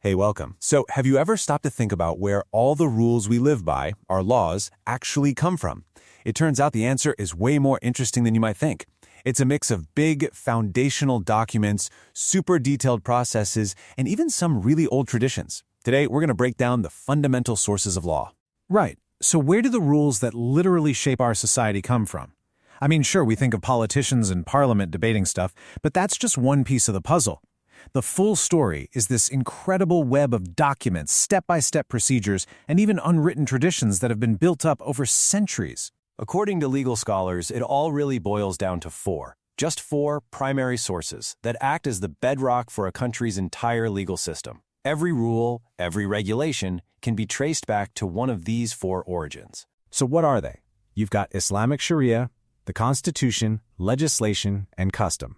Hey, welcome. So, have you ever stopped to think about where all the rules we live by, our laws, actually come from? It turns out the answer is way more interesting than you might think. It's a mix of big, foundational documents, super detailed processes, and even some really old traditions. Today, we're going to break down the fundamental sources of law. Right. So where do the rules that literally shape our society come from? I mean, sure, we think of politicians and parliament debating stuff, but that's just one piece of the puzzle. The full story is this incredible web of documents, step-by-step procedures, and even unwritten traditions that have been built up over centuries. According to legal scholars, it all really boils down to just four primary sources that act as the bedrock for a country's entire legal system. Every rule, every regulation can be traced back to one of these four origins. So what are they? You've got Islamic Sharia, the Constitution, legislation, and custom.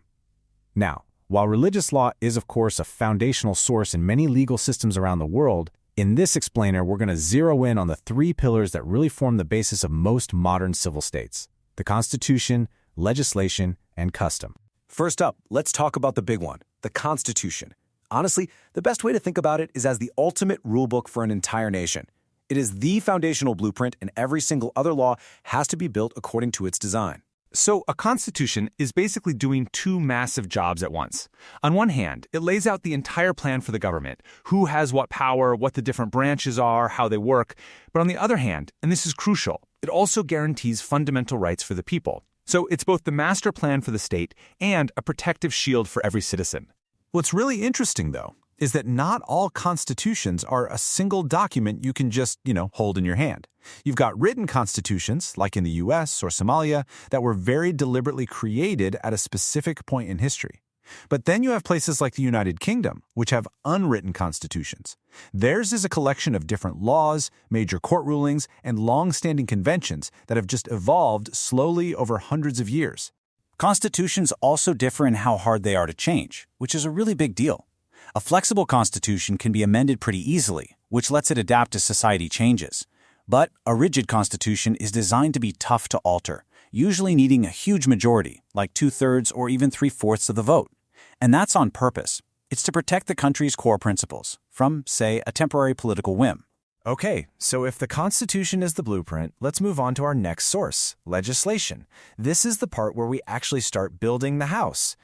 Now, while religious law is, of course, a foundational source in many legal systems around the world, in this explainer, we're going to zero in on the three pillars that really form the basis of most modern civil states: the Constitution, legislation, and custom. First up, let's talk about the big one, the Constitution. Honestly, the best way to think about it is as the ultimate rulebook for an entire nation. It is the foundational blueprint, and every single other law has to be built according to its design. So a constitution is basically doing two massive jobs at once. On one hand, it lays out the entire plan for the government, who has what power, what the different branches are, how they work. But on the other hand, and this is crucial, it also guarantees fundamental rights for the people. So it's both the master plan for the state and a protective shield for every citizen. What's really interesting, though, is that not all constitutions are a single document you can just, hold in your hand. You've got written constitutions, like in the US or Somalia, that were very deliberately created at a specific point in history. But then you have places like the United Kingdom, which have unwritten constitutions. Theirs is a collection of different laws, major court rulings, and long-standing conventions that have just evolved slowly over hundreds of years. Constitutions also differ in how hard they are to change, which is a really big deal. A flexible constitution can be amended pretty easily, which lets it adapt to society changes. But a rigid constitution is designed to be tough to alter, usually needing a huge majority, like 2/3 or even 3/4 of the vote. And that's on purpose. It's to protect the country's core principles from, say, a temporary political whim. Okay, so if the Constitution is the blueprint, let's move on to our next source, legislation. This is the part where we actually start building the house,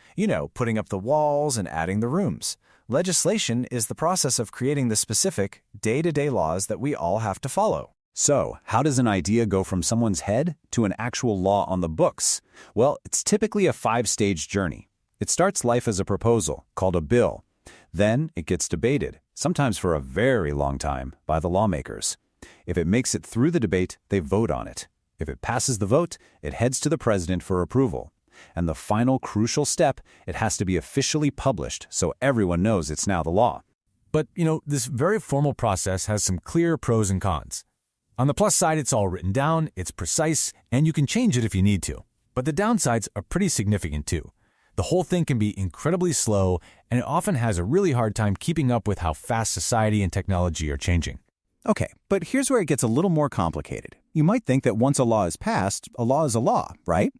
putting up the walls and adding the rooms. Legislation is the process of creating the specific, day-to-day laws that we all have to follow. So, how does an idea go from someone's head to an actual law on the books? Well, it's typically a 5-stage journey. It starts life as a proposal, called a bill. Then it gets debated, sometimes for a very long time, by the lawmakers. If it makes it through the debate, they vote on it. If it passes the vote, it heads to the president for approval. And the final crucial step, it has to be officially published so everyone knows it's now the law. But, this very formal process has some clear pros and cons. On the plus side, it's all written down, it's precise, and you can change it if you need to. But the downsides are pretty significant too. The whole thing can be incredibly slow, and it often has a really hard time keeping up with how fast society and technology are changing. Okay, but here's where it gets a little more complicated. You might think that once a law is passed, a law is a law, right?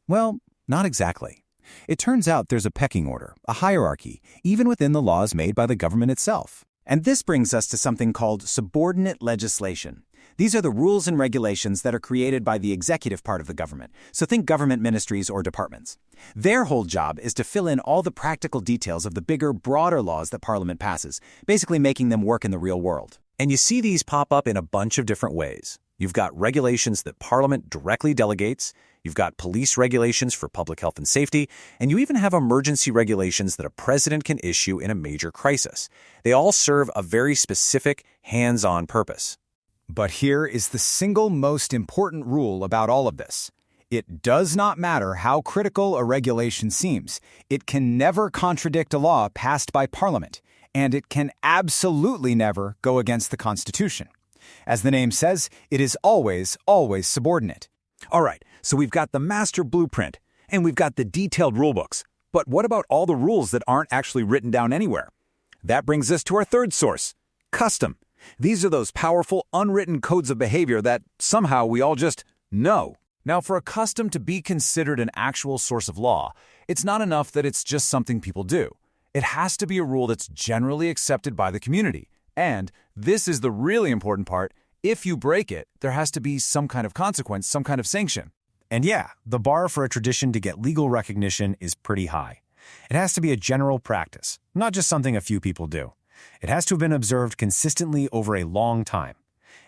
Well, not exactly. It turns out there's a pecking order, a hierarchy, even within the laws made by the government itself. And this brings us to something called subordinate legislation. These are the rules and regulations that are created by the executive part of the government, so think government ministries or departments. Their whole job is to fill in all the practical details of the bigger, broader laws that Parliament passes, basically making them work in the real world. And you see these pop up in a bunch of different ways. You've got regulations that Parliament directly delegates, you've got police regulations for public health and safety, and you even have emergency regulations that a president can issue in a major crisis. They all serve a very specific, hands-on purpose. But here is the single most important rule about all of this. It does not matter how critical a regulation seems. It can never contradict a law passed by Parliament, and it can absolutely never go against the Constitution. As the name says, it is always, always subordinate. All right, so we've got the master blueprint, and we've got the detailed rulebooks. But what about all the rules that aren't actually written down anywhere? That brings us to our third source, custom. These are those powerful, unwritten codes of behavior that somehow we all just know. Now, for a custom to be considered an actual source of law, it's not enough that it's just something people do. It has to be a rule that's generally accepted by the community. And this is the really important part. If you break it, there has to be some kind of consequence, some kind of sanction. And yeah, the bar for a tradition to get legal recognition is pretty high. It has to be a general practice, not just something a few people do. It has to have been observed consistently over a long time.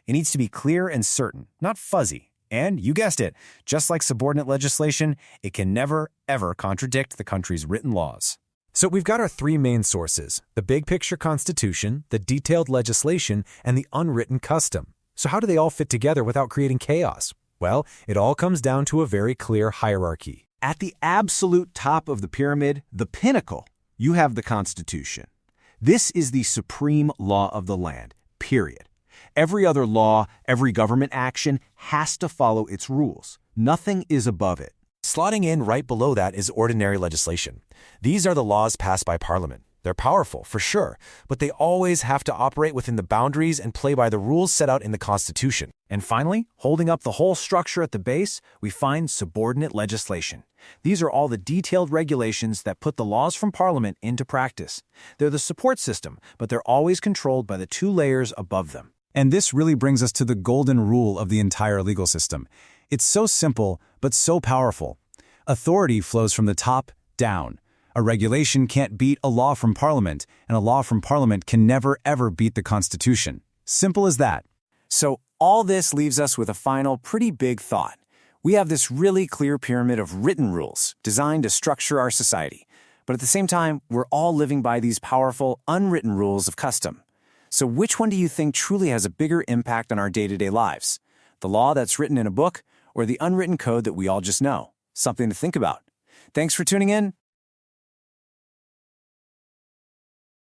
It needs to be clear and certain, not fuzzy. And you guessed it, just like subordinate legislation, it can never, ever contradict the country's written laws. So we've got our three main sources: the big picture constitution, the detailed legislation, and the unwritten custom. So how do they all fit together without creating chaos? Well, it all comes down to a very clear hierarchy. At the absolute top of the pyramid, the pinnacle, you have the Constitution. This is the supreme law of the land, period. Every other law, every government action has to follow its rules. Nothing is above it. Slotting in right below that is ordinary legislation. These are the laws passed by Parliament. They're powerful, for sure, but they always have to operate within the boundaries and play by the rules set out in the Constitution. And finally, holding up the whole structure at the base, we find subordinate legislation. These are all the detailed regulations that put the laws from Parliament into practice. They're the support system, but they're always controlled by the two layers above them. And this really brings us to the golden rule of the entire legal system. It's so simple, but so powerful. Authority flows from the top down. A regulation can't beat a law from Parliament, and a law from Parliament can never, ever beat the Constitution. Simple as that. So all this leaves us with a final, pretty big thought. We have this really clear pyramid of written rules designed to structure our society. But at the same time, we're all living by these powerful, unwritten rules of custom. So which one do you think truly has a bigger impact on our day-to-day lives? The law that's written in a book, or the unwritten code that we all just know? Something to think about. Thanks for tuning in.